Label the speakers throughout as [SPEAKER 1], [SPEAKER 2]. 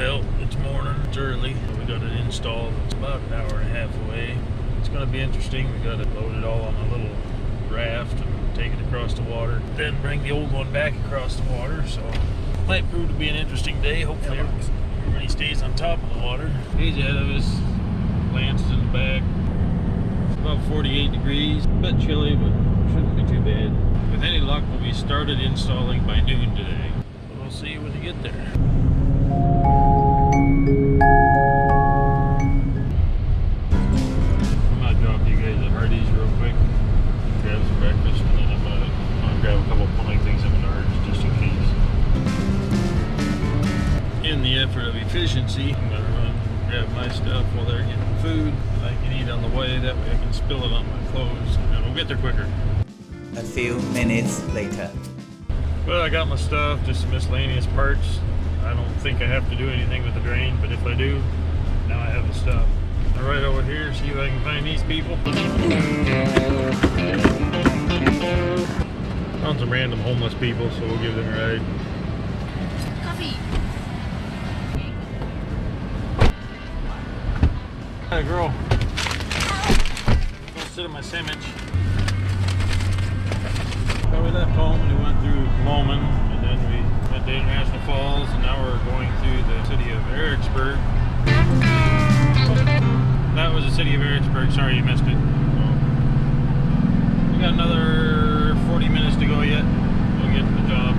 [SPEAKER 1] Well, it's morning, it's early. We got it installed. It's about an hour and a half away. It's going to be interesting. We got it loaded all on a little raft and take it across the water. Then bring the old one back across the water. So it might prove to be an interesting day. Hopefully everybody stays on top of the water. He's ahead of us. Lance is in the back. It's about 48 degrees. A bit chilly, but shouldn't be too bad. With any luck, we'll be started installing by noon today. So we'll see you when we get there. I'm gonna drop you guys at Hardee's real quick, grab some breakfast, and then I'm gonna grab a couple of plumbing things in Menards just in case. In the effort of efficiency, I'm gonna run grab my stuff while they're getting food that I can eat on the way. That way I can spill it on my clothes, and we'll get there quicker.
[SPEAKER 2] A few minutes later.
[SPEAKER 1] Well, I got my stuff, just some miscellaneous parts. I don't think I have to do anything with the drain, but if I do, now I have the stuff. All right, over here, see if I can find these people. Found some random homeless people, so we'll give them a ride.
[SPEAKER 3] Coffee.
[SPEAKER 1] Got a girl. Go sit in my sandwich. So we left home and we went through Loman, and then we went to International Falls, and now we're going through the city of Ericsburg. That was the city of Ericsburg. Sorry you missed it. So, we got another 40 minutes to go yet. We'll get to the job.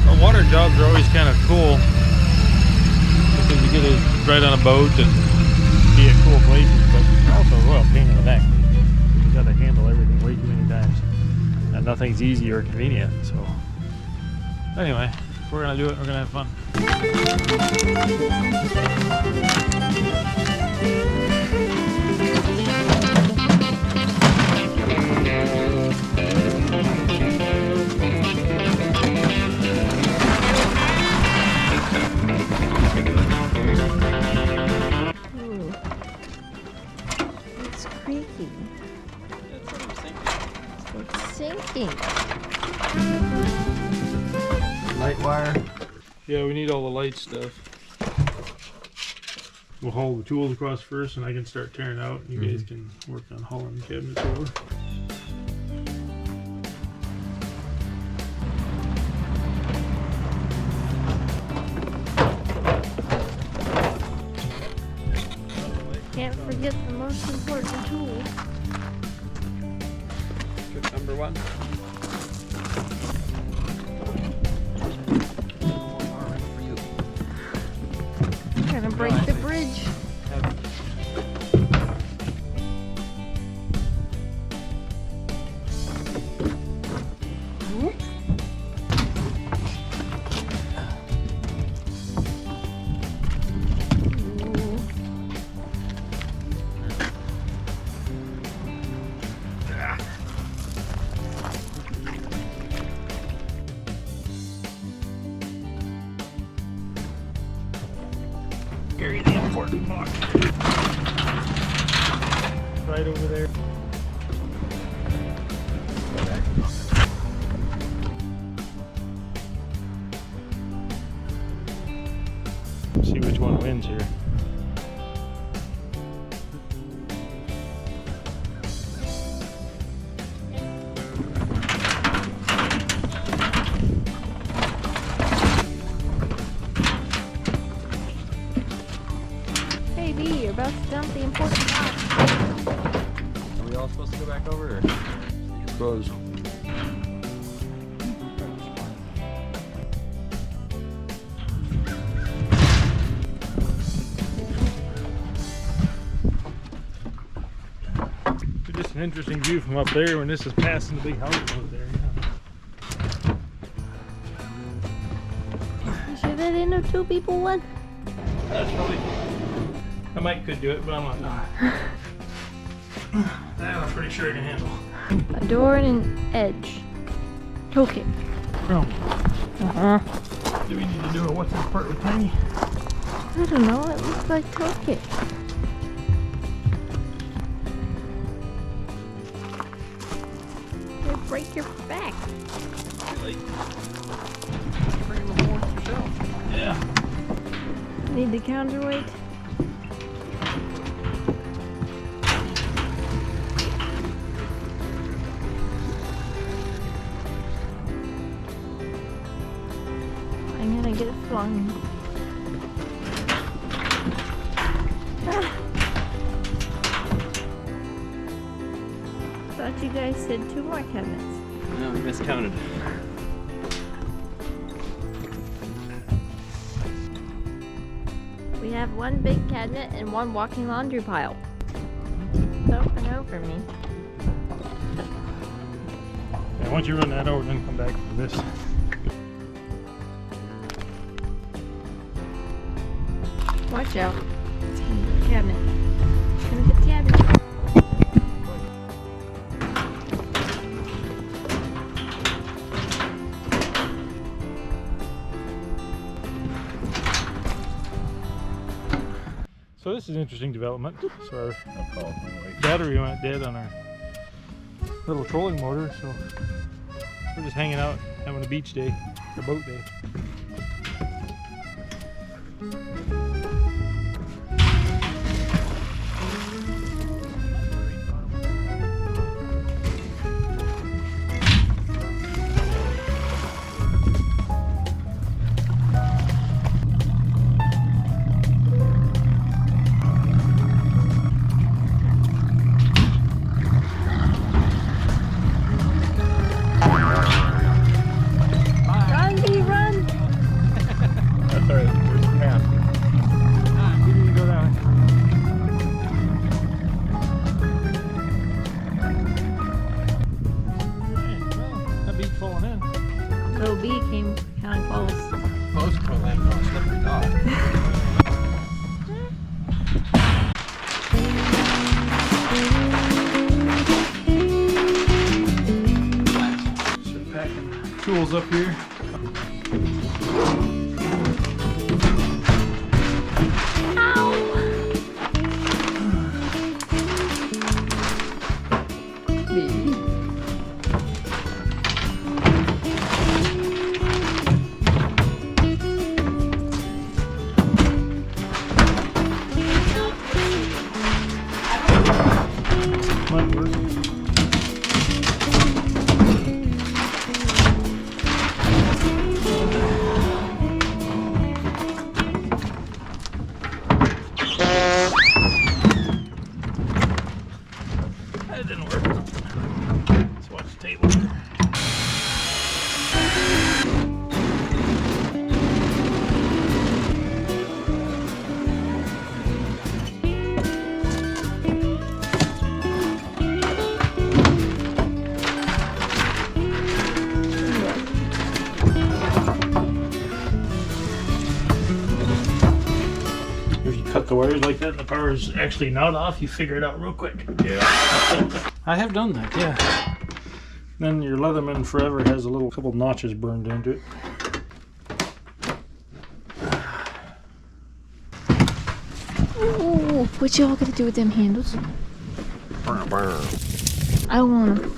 [SPEAKER 1] Our water jobs are always kind of cool because you get it right on a boat and be at cool places, but also a royal pain in the neck. You got to handle everything way too many times, and nothing's easy or convenient. So anyway, if we're gonna do it, we're gonna have fun.
[SPEAKER 2] Light wire.
[SPEAKER 1] Yeah, we need all the light stuff. We'll haul the tools across first, and I can start tearing out. You guys can work on hauling the cabinets over.
[SPEAKER 3] Can't forget the most important tool.
[SPEAKER 2] Good number one.
[SPEAKER 3] Gonna break the bridge.
[SPEAKER 1] Carry the important box. Right over there. See which one wins here.
[SPEAKER 3] You're about to dump the important box.
[SPEAKER 2] Are we all supposed to go back over? Or? I suppose.
[SPEAKER 1] Just an interesting view from up there when this is passing the big house over there.
[SPEAKER 3] You sure that ain't no two people one?
[SPEAKER 1] That's probably. I might could do it, but I'm not. That I'm pretty sure I can handle.
[SPEAKER 3] A door and an edge. Okay.
[SPEAKER 1] Oh. Do we need to do it? What's this part with Tiny?
[SPEAKER 3] I don't know. It looks like toolkit. break your back.
[SPEAKER 2] Too late. Bring the horse yourself.
[SPEAKER 1] Yeah.
[SPEAKER 3] Need the counterweight. I'm gonna get it flung. Thought you guys said 2 more cabinets.
[SPEAKER 2] No, we miscounted.
[SPEAKER 3] We have 1 big cabinet and 1 walking laundry pile. Over and over me.
[SPEAKER 1] Yeah, once you run that over, then come back for this.
[SPEAKER 3] Watch out. It's gonna hit the cabinet. It's gonna hit the cabinet.
[SPEAKER 1] So this is an interesting development. So our battery went dead on our little trolling motor, so we're just hanging out, having a beach day, or boat day.
[SPEAKER 3] Run, B, run!
[SPEAKER 1] That's alright, there's the path. We need to go that way. Hey, well, that beat falling in.
[SPEAKER 3] Little B came kind of close.
[SPEAKER 2] Most of land on a slippery dock.
[SPEAKER 1] Start packing tools up here. Might work. That didn't work. Let's watch the table. If you cut the wires like that and the power is actually not off, you figure it out real quick.
[SPEAKER 2] Yeah.
[SPEAKER 1] I have done that, yeah. Then your Leatherman Forever has a little couple notches burned into it.
[SPEAKER 3] Ooh, what y'all gonna do with them handles? I want them.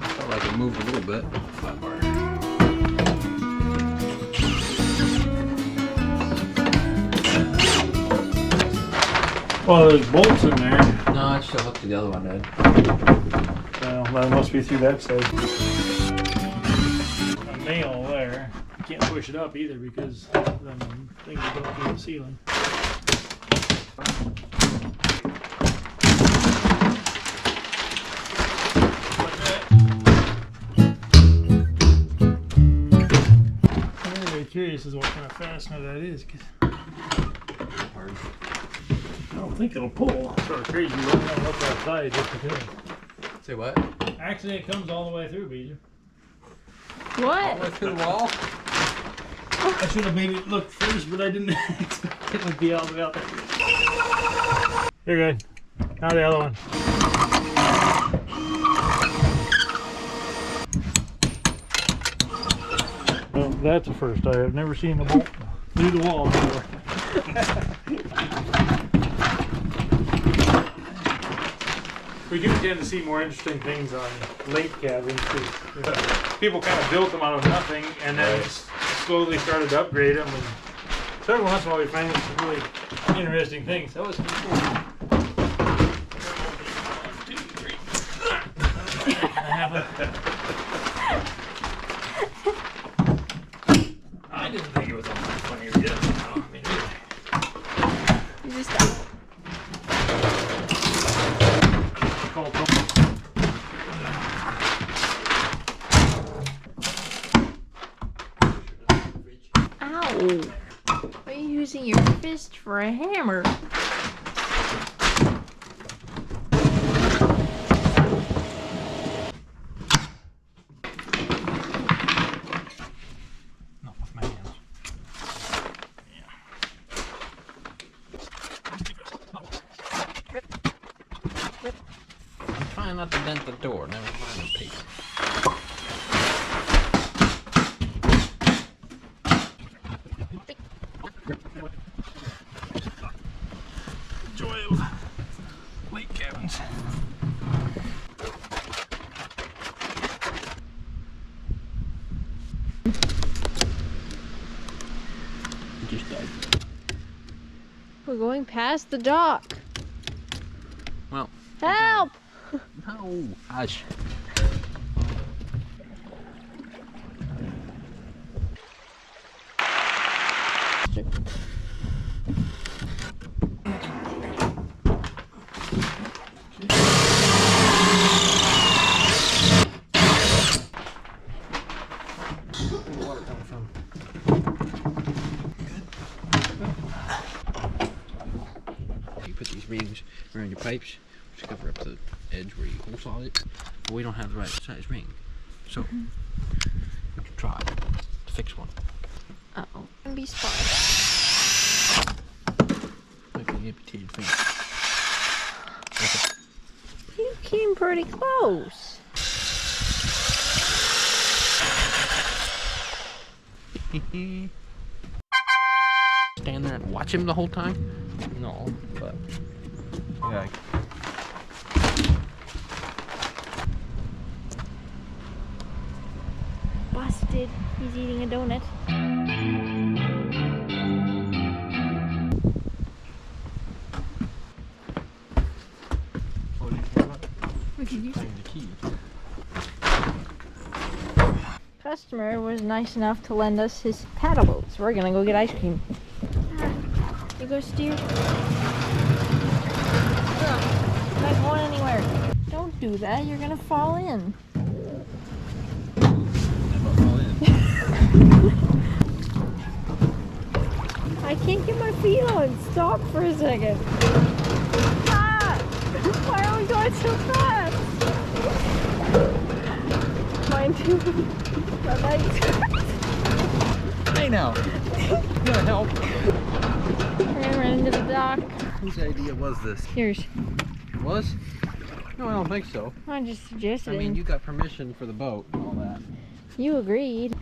[SPEAKER 2] Felt like it moved a little bit. Flat bar.
[SPEAKER 1] Well, there's bolts in there.
[SPEAKER 2] No, I still hooked to the other one, Dad.
[SPEAKER 1] Well, that must be through that side. A nail there. You can't push it up either because then things go through the ceiling. I'm really curious as what kind of fastener that is.
[SPEAKER 2] Hard.
[SPEAKER 1] I don't think it'll pull. It's sort of crazy. You don't want to look outside just because.
[SPEAKER 2] Say what?
[SPEAKER 1] Actually, it comes all the way through, Beezer.
[SPEAKER 2] All the way
[SPEAKER 3] What?
[SPEAKER 2] through the wall?
[SPEAKER 1] I should have made it look first, but I didn't expect it would be all the way out there. You're good. Now the other one. Well, that's a first. I have never seen the bolt through the wall before. We do tend to see more interesting things on lake cabins because people kind of built them out of nothing and then slowly started to upgrade them. And so every once in a while we find some really interesting things. That was pretty cool. 1, 2, 3. I didn't think it was all that funny or yet. I mean,
[SPEAKER 3] You just got Ow! Why are you using your fist for a hammer?
[SPEAKER 1] not with my hands.
[SPEAKER 2] I'm trying not to dent the door. Never mind the piece.
[SPEAKER 1] Joy of lake cabins.
[SPEAKER 2] It just died.
[SPEAKER 3] We're going past the dock.
[SPEAKER 2] Well.
[SPEAKER 3] Help!
[SPEAKER 2] No. Hush. You put these rings around your pipes to cover up the edge where you hole saw it, but we don't have the right size ring, so we can try to fix one.
[SPEAKER 3] Uh-oh. Gonna be spot.
[SPEAKER 2] Like an amputated finger.
[SPEAKER 3] You came pretty close.
[SPEAKER 2] Stand there and watch him the whole time? No, but yeah.
[SPEAKER 3] Busted. He's eating a donut. What did you say?
[SPEAKER 2] The key.
[SPEAKER 3] Customer was nice enough to lend us his paddle boat, so we're gonna go get ice cream. You go steer. I'm not going anywhere. Don't do that, you're gonna fall in. I can't get my feet on. Stop for a second. Ah! Why are we going so fast? Mine too. My legs.
[SPEAKER 2] Hey now, you gotta help.
[SPEAKER 3] We're gonna run into the dock.
[SPEAKER 2] Whose idea was this?
[SPEAKER 3] Yours.
[SPEAKER 2] It was? No, I don't think so.
[SPEAKER 3] I just suggested
[SPEAKER 2] I mean,
[SPEAKER 3] it.
[SPEAKER 2] you got permission for the boat and all that.
[SPEAKER 3] You agreed.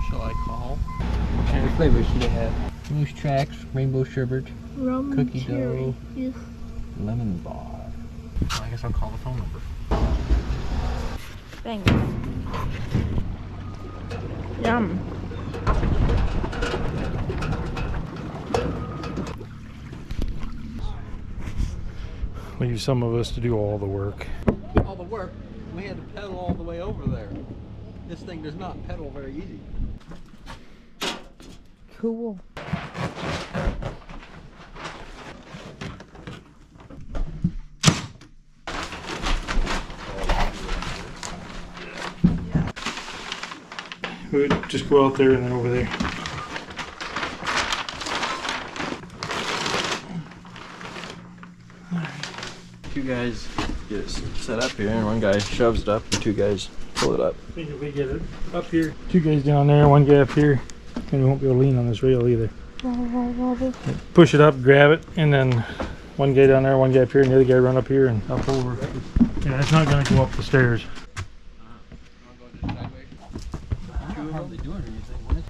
[SPEAKER 2] Shall I call? What kind of flavors do they have? Moose tracks, rainbow sherbet,
[SPEAKER 3] Rum
[SPEAKER 2] cookie
[SPEAKER 3] cherry.
[SPEAKER 2] dough,
[SPEAKER 3] Yeah.
[SPEAKER 2] lemon bar. Well, I guess I'll call the phone number.
[SPEAKER 3] Thanks. Yum.
[SPEAKER 1] Leave some of us to do all the work.
[SPEAKER 2] All the work, we had to pedal all the way over there. This thing does not pedal very easy.
[SPEAKER 3] Cool.
[SPEAKER 1] We would just go out there and then over there.
[SPEAKER 2] Two guys get it set up here, and one guy shoves it up, and two guys pull it up.
[SPEAKER 1] I think if we get it up here, two guys down there, one guy up here, and we won't be able to lean on this rail either. Push it up, grab it, and then One guy down there, one guy up here, and the other guy run up here and up over. Yeah, it's not gonna go up the stairs.
[SPEAKER 2] Hardly doing anything with it.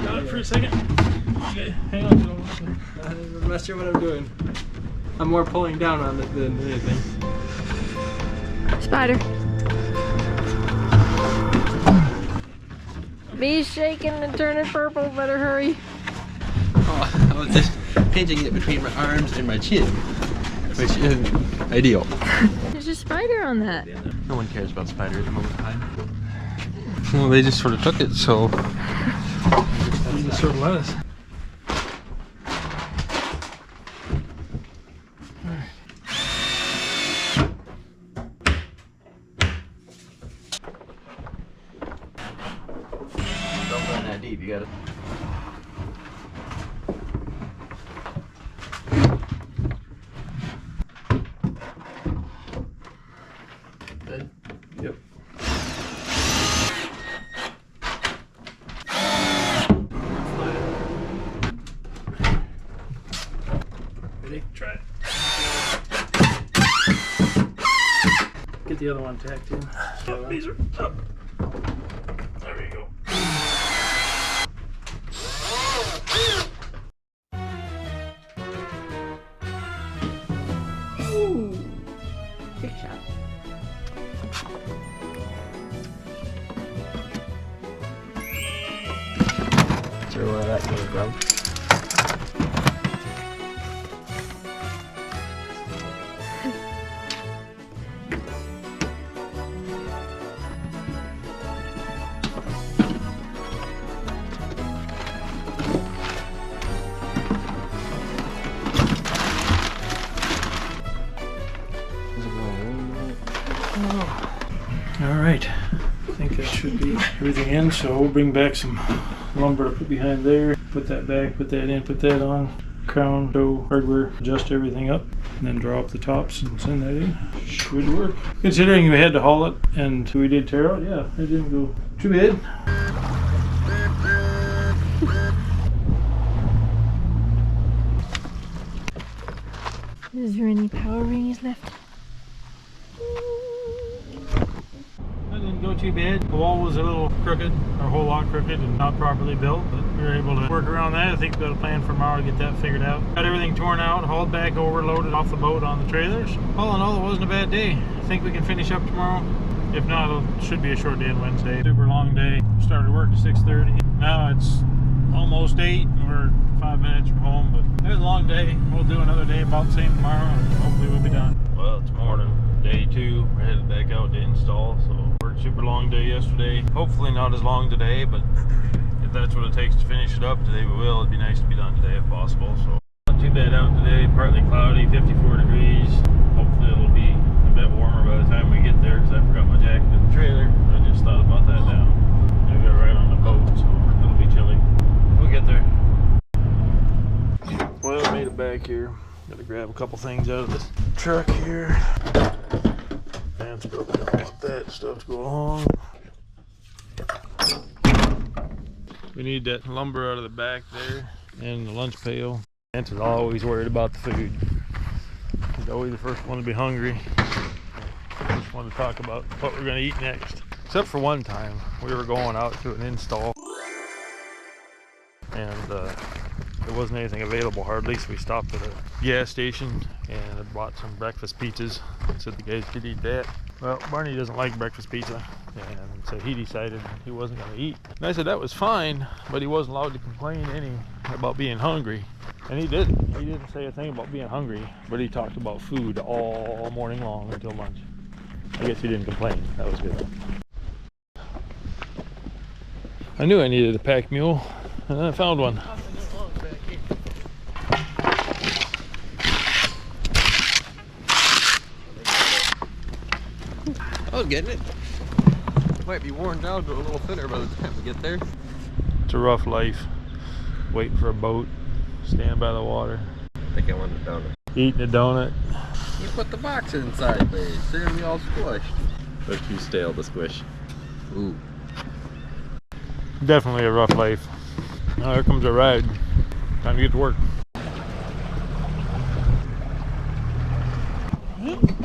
[SPEAKER 1] Got it for a second. Okay, hang on.
[SPEAKER 4] I'm not sure what I'm doing. I'm more pulling down on it than anything.
[SPEAKER 3] Spider. Bee's shaking and turning purple. Better hurry.
[SPEAKER 2] Oh, I was just pinching it between my arms and my chin, which isn't ideal.
[SPEAKER 3] There's a spider on that.
[SPEAKER 2] No one cares about spiders most of the time. Well, they just sort of took it, so.
[SPEAKER 1] They just sort of let us.
[SPEAKER 2] Don't run that deep, you gotta. Good?
[SPEAKER 1] Yep. Ready? Try it. Get the other one tacked in. Oh, these are up. There we go.
[SPEAKER 3] Ooh. Big shot.
[SPEAKER 2] Sure where that came from.
[SPEAKER 1] All right, I think that should be everything in, so we'll bring back some lumber to put behind there, put that back, put that in, put that on, crown, toe, hardware, adjust everything up, and then draw up the tops and send that in. Should work. Considering we had to haul it and we did tear out, yeah, it didn't go too bad.
[SPEAKER 3] Is there any power rings left?
[SPEAKER 1] That didn't go too bad. The wall was a little crooked, or a whole lot crooked and not properly built, but we were able to work around that. I think we've got a plan for tomorrow to get that figured out. Got everything torn out, hauled back over, loaded off the boat on the trailers. All in all, it wasn't a bad day. I think we can finish up tomorrow. If not, it should be a short day on Wednesday. Super long day. Started work at 6:30. Now it's almost 8 and we're 5 minutes from home, but it was a long day. We'll do another day about the same tomorrow and hopefully we'll be done. Well, it's morning, day 2. We're headed back out to install, so worked super long day yesterday. Hopefully not as long today, but if that's what it takes to finish it up today, we will. It'd be nice to be done today if possible. So not too bad out today, partly cloudy, 54 degrees. Hopefully it'll be a bit warmer by the time we get there because I forgot my jacket in the trailer. I just thought about that now. I got right on the boat, so it'll be chilly. We'll get there. Well, made it back here. Gotta grab a couple things out of this truck here. Fans broken. Don't want that stuff to go along. We need that lumber out of the back there and the lunch pail. Vance is always worried about the food. He's always the first one to be hungry. Just want to talk about what we're gonna eat next. Except for one time, we were going out to an install and there wasn't anything available hardly, so we stopped at a gas station and bought some breakfast pizzas. Said the guys could eat that. Well, Barney doesn't like breakfast pizza, and so he decided he wasn't going to eat. And I said that was fine, but he wasn't allowed to complain any about being hungry. And he didn't. He didn't say a thing about being hungry, but he talked about food all morning long until lunch. I guess he didn't complain. That was good. I knew I needed a pack mule, and I found one.
[SPEAKER 2] I was getting it. Might be worn down to a little thinner by the time we get there.
[SPEAKER 1] It's a rough life. Waiting for a boat, standing by the water,
[SPEAKER 2] I think I want a donut.
[SPEAKER 1] eating a donut.
[SPEAKER 2] You put the box inside, babe. They're gonna be all squished.
[SPEAKER 4] They're too stale to squish.
[SPEAKER 2] Ooh.
[SPEAKER 1] Definitely a rough life. Now here comes a ride. Time to get to work.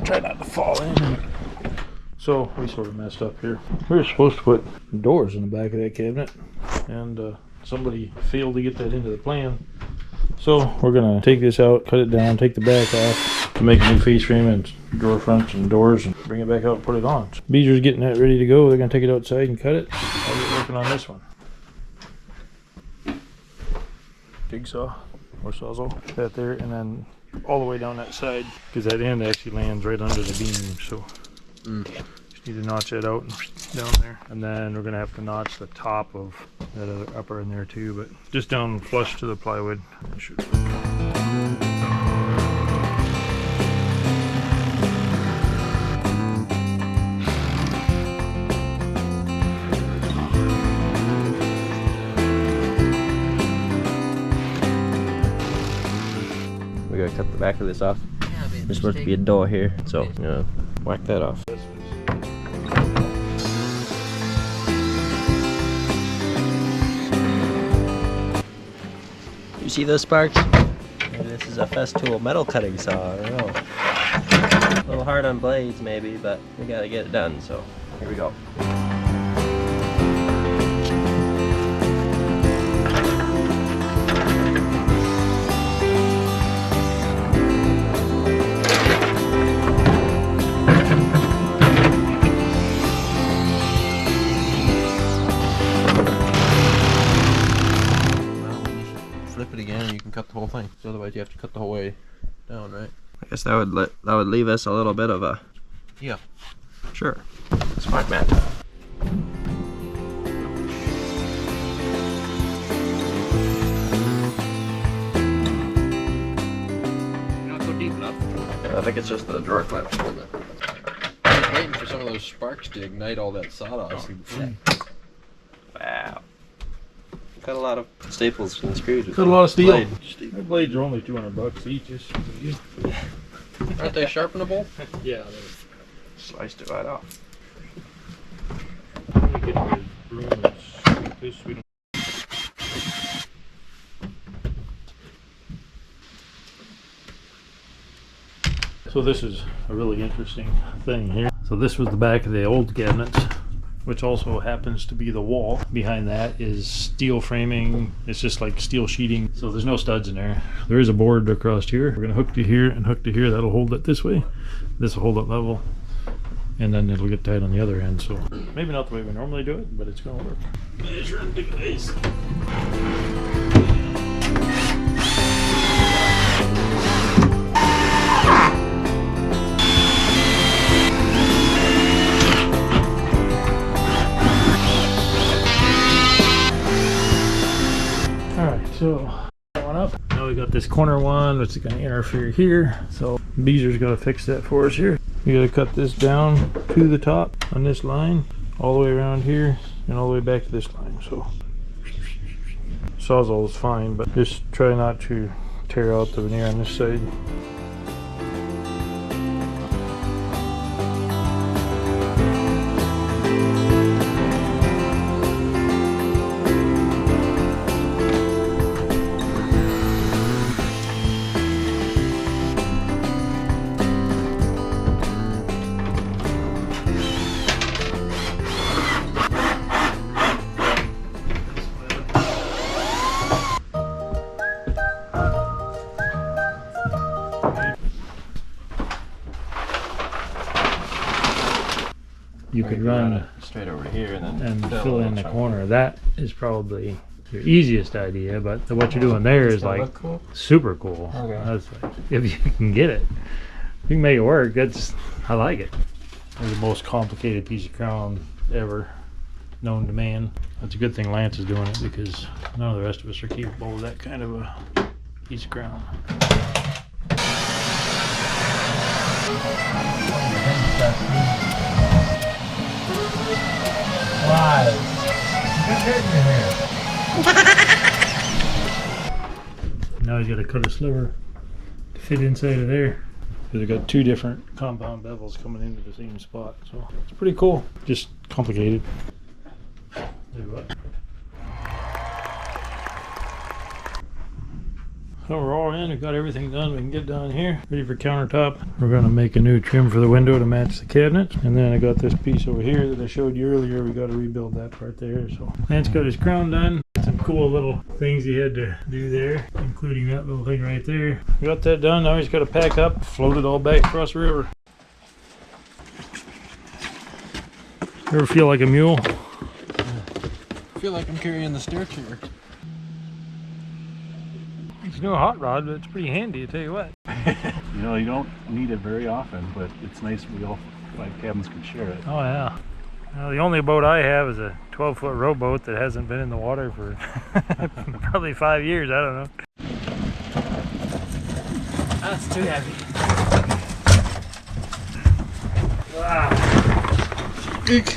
[SPEAKER 1] Try not to fall in. So we sort of messed up here. We were supposed to put doors in the back of that cabinet, and somebody failed to get that into the plan. So we're gonna take this out, cut it down, take the back off to make a new face frame and drawer fronts and doors, and bring it back out and put it on. So Beezer's getting that ready to go. They're gonna take it outside and cut it. I'll get working on this one. Jigsaw or sawzall, that there, and then all the way down that side, because that end actually lands right under the beam. So just need to notch that out and down there, and then we're gonna have to notch the top of that other upper in there too, but just down flush to the plywood.
[SPEAKER 4] We gotta cut the back of this off. There's supposed to be a door here, so whack that off. You see those sparks? Maybe this is a Festool metal cutting saw, I don't know. A little hard on blades maybe, but we gotta get it done, so here we go.
[SPEAKER 2] Cut the whole thing. So otherwise you have to cut the whole way down, right?
[SPEAKER 4] I guess that would leave us a little bit of a...
[SPEAKER 2] Yeah.
[SPEAKER 4] Sure. Smart man.
[SPEAKER 2] Not go deep enough.
[SPEAKER 4] I think it's just the drawer clamps.
[SPEAKER 2] I was waiting for some of those sparks to ignite all that sawdust.
[SPEAKER 4] Wow. Got a lot of staples and screws.
[SPEAKER 1] Got a lot of steel.
[SPEAKER 4] Blade.
[SPEAKER 1] The blades are only $200 each.
[SPEAKER 2] Aren't they sharpenable?
[SPEAKER 1] Yeah.
[SPEAKER 4] Sliced it right off.
[SPEAKER 1] So this is a really interesting thing here. So this was the back of the old cabinets, which also happens to be the wall. Behind that is steel framing. It's just like steel sheeting. So there's no studs in there. There is a board across here. We're gonna hook to here and hook to here. That'll hold it this way. This will hold it level. And then it'll get tight on the other end. So maybe not the way we normally do it, but it's gonna work. Measuring the guys. So that one up. Now we got this corner one, which is going to interfere here. So Beezer's got to fix that for us here. We got to cut this down to the top on this line, all the way around here, and all the way back to this line. So sawzall is fine, but just try not to tear out the veneer on this side. You could run
[SPEAKER 4] straight over here and then
[SPEAKER 1] and fill in the corner. That is probably your easiest idea, but what you're doing there is like
[SPEAKER 4] cool?
[SPEAKER 1] super cool.
[SPEAKER 4] Okay.
[SPEAKER 1] That's like, if you can get it, you can make it work. I like it. It's the most complicated piece of crown ever known to man. That's a good thing Lance is doing it, because none of the rest of us are capable of that kind of a piece of crown. Now he's got to cut a sliver to fit inside of there. because I got 2 different compound bevels coming into the same spot. So it's pretty cool. Just complicated. Do what? So we're all in, we got everything done, we can get down here, ready for countertop. We're gonna make a new trim for the window to match the cabinet. And then I got this piece over here that I showed you earlier, we gotta rebuild that part there. So Lance got his crown done. Some cool little things he had to do there, including that little thing right there. We got that done, now he's gotta pack up, float it all back across the river. Ever feel like a mule?
[SPEAKER 2] I feel like I'm carrying the stair chair.
[SPEAKER 1] It's no hot rod, but it's pretty handy, I tell you what.
[SPEAKER 5] You know, you don't need it very often, but it's nice we all 5 cabins can share it.
[SPEAKER 1] Oh yeah. Well, the only boat I have is a 12-foot rowboat that hasn't been in the water for probably 5 years, I don't know.
[SPEAKER 2] That's too heavy.
[SPEAKER 1] Wow.
[SPEAKER 2] Eek.